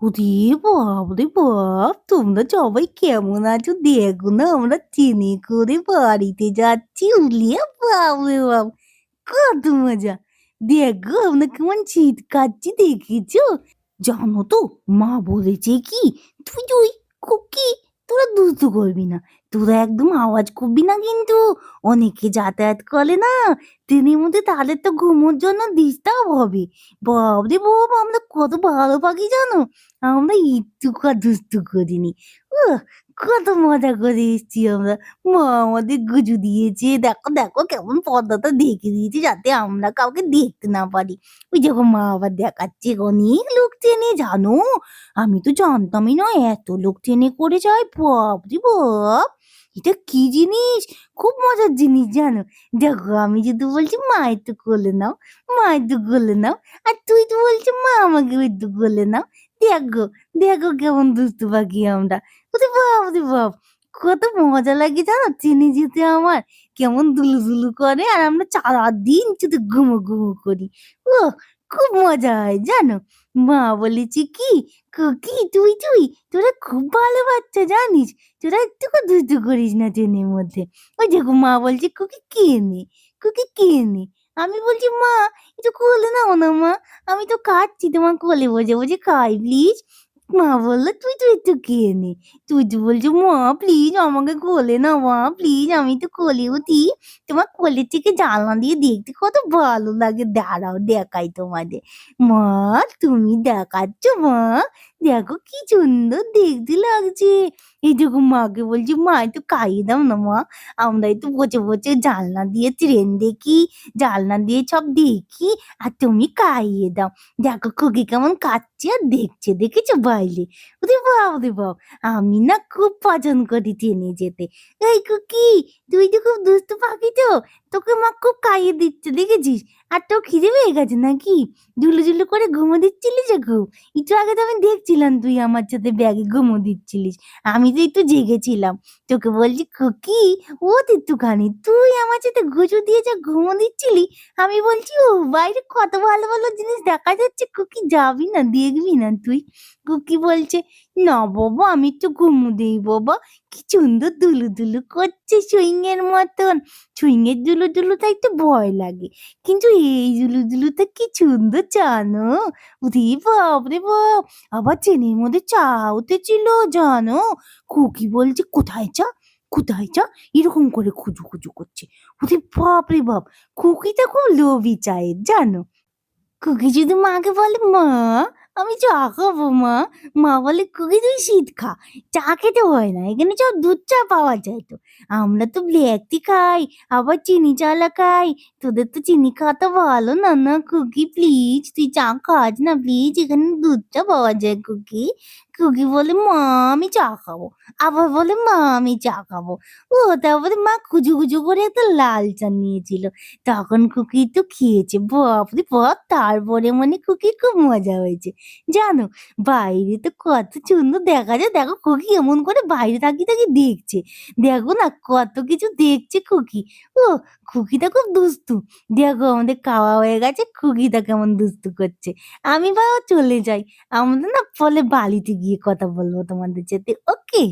ওরে বাপরে বাপ! তোমরা সবাই কেমন আছো দেখো না আমরা ট্রেনে করে বাড়িতে যাচ্ছি। উলিয়ে বাপরে বাপ! কত মজা! দেখো আমরা কেমন চিৎকারছি দেখেছো? জানো তো মা বলেছে কি তুই তুই খুকি তোরা দুষ্টু করবি না। তোরা একদম আওয়াজ করবি না কিন্তু। অনেকে যাতায়াত করে না ট্রেনের মধ্যে তাদের তো ঘুমোর জন্য ডিস্টার্ব হবে। বাপরে বাপ আমরা কত ভালো পাখি জানো? আমরা একটুকু আর দুষ্টু করিনি। উহ! কত মজা করে এসেছি আমরা। মা আমাদের গুজু দিয়েছে। দেখো, দেখো কেমন পর্দাটা ঢেকে দিয়েছে যাতে আমরা কাউকে দেখতে না পারি। ওই দেখো মা আবার দেখাচ্ছে অনেক লোক ট্রেনে জানো? আমি তো জানতামই না এত লোক ট্রেনে করে যায়। বাপরে বাপ! এটা কি জিনিস? খুব মজার জিনিস জানো? দেখো আমি যদি বলছি মা একটু কোলে নাও, মা একটু কোলে নাও। আর তুই তো বলছিস মা আমাকে একটু কোলে নাও। দেখো, দেখো কেমন দুষ্টু পাখি আমরা। ওরে বাপ রে বাপ! কত মজা লাগে জানো ট্রেনে যেতে আমার। কেমন দুলু, দুলু করে আর আমরা সারাদিন শুধু ঘুমো, ঘুমো করি। ওহ! খুব মজা হয় জানো? মা বলেছে কি, "খুকি তুই তুই তোরা খুব ভালো বাচ্চা জানিস? তোরা একটুকু দুষ্টু করিস না ট্রেনের মধ্যে।" ওই দেখো মা বলছে, "খুকি খেয়ে নে, খুকি খেয়ে নে।" আমি বলছি, "মা একটু কোলে নাও না মা। আমি তো খাচ্ছি তোমার কোলে বসে, বসে খাই প্লিজ।" মা বলল, "তুই তো একটু খেয়ে নে।" তুই তো বলছো, "মা প্লিজ আমাকে কোলে নাও মা প্লিজ আমি একটু কোলে উঠি।" তোমার কোলের থেকে জানলা দিয়ে দেখতে কত ভালো লাগে। দাঁড়াও দেখাই তোমাদের। মা তুমি দেখাচ্ছ মা? দেখো কি সুন্দর দেখতে লাগছে। এই দেখো মাকে বলছি, "মা একটু খাইয়ে দাও না মা। আমরা একটু বসে, বসে জানলা দিয়ে ট্রেন দেখি, জানলা দিয়ে সব দেখি আর তুমি খাইয়ে দাও।" দেখো খুকি কেমন খাচ্ছে আর দেখছে। দেখেছো বাইরে? ওরে বাপ রে বাপ! আমি না খুব পছন্দ করি ট্রেনে যেতে। এই খুকি তুই তো খুব দুষ্টু পাখি তো। তোকে মা খুব খাইয়ে দিচ্ছে দেখেছিস? আর তোর খিদে পেয়ে গেছে নাকি? ঝুলু, ঝুলু করে ঘুমো দিচ্ছিলিস যে খুব? একটু আগে তো আমি দেখছিলাম তুই আমার সাথে ব্যাগে ঘুমো দিচ্ছিলিস। আমি তো একটু জেগেছিলাম। তোকে বলছি খুকি ওঠ একটুখানি। তুই আমার সাথে গুঁজো দিয়ে যা ঘুমো দিচ্ছিলি, আমি বলছি ও বাইরে কত ভালো, ভালো জিনিস দেখা যাচ্ছে খুকি যাবি না? দেখবি না তুই? খুকি বলছে, "না বাবা আমি একটু ঘুমো দেই বাবা।" কি সুন্দর দুলু, দুলু করছে সুইং এর মতন। সুইং এর দুলু, দুলুটা একটু ভয় লাগে। কিন্তু এই দুলু, দুলুটা কি সুন্দর জানো? ওরে বাপরে বাপ! আবার ট্রেনের মধ্যে চা উঠেছিল জানো? খুকি বলছে, "কোথায় চা? কোথায় চা?" এরকম করে খুজু, খুজু করছে। ওরে বাপরে বাপ! খুকিটা খুব লোভী চায়ের জানো? খুকি যদি মাকে বলে, "মা আমি চা খাবো মা।" মা বলে, "খুকি তুই শীত খা। চা খেতে হয় না। এখানে সব দুধ চা পাওয়া যায় তো। আমরা তো ব্ল্যাক টি খাই, আবার চিনি চালা খাই। তোদের তো চিনি খাওয়া তো ভালো না, না খুকি প্লিজ তুই চা খাস না প্লিজ। এখানে দুধ চা পাওয়া যায় খুকি।" খুকি বলে, "মা আমি চা খাবো।" আবার বলে, "মা আমি চা খাবো।" ও তারপরে মা খুজু, খুজু করে একটা লাল চা নিয়েছিল। তখন খুকি তো খেয়েছে। বাপরে বাপ! তারপরে মানে খুকির খুব মজা হয়েছে। জানো বাইরে তো কত সুন্দর দেখা যায়। দেখো খুকি এমন করে বাইরে তাকিয়ে, তাকিয়ে দেখছে। দেখো না কত কিছু দেখছে খুকি। ওহ! খুকিটা খুব দুষ্টু। দেখো আমাদের খাওয়া হয়ে গেছে। খুকিটা কেমন দুষ্টু করছে। আমি চলে যাই। আমরা না পরে বাড়িতে গিয়ে কথা বলবো তোমাদের সাথে। ওকে?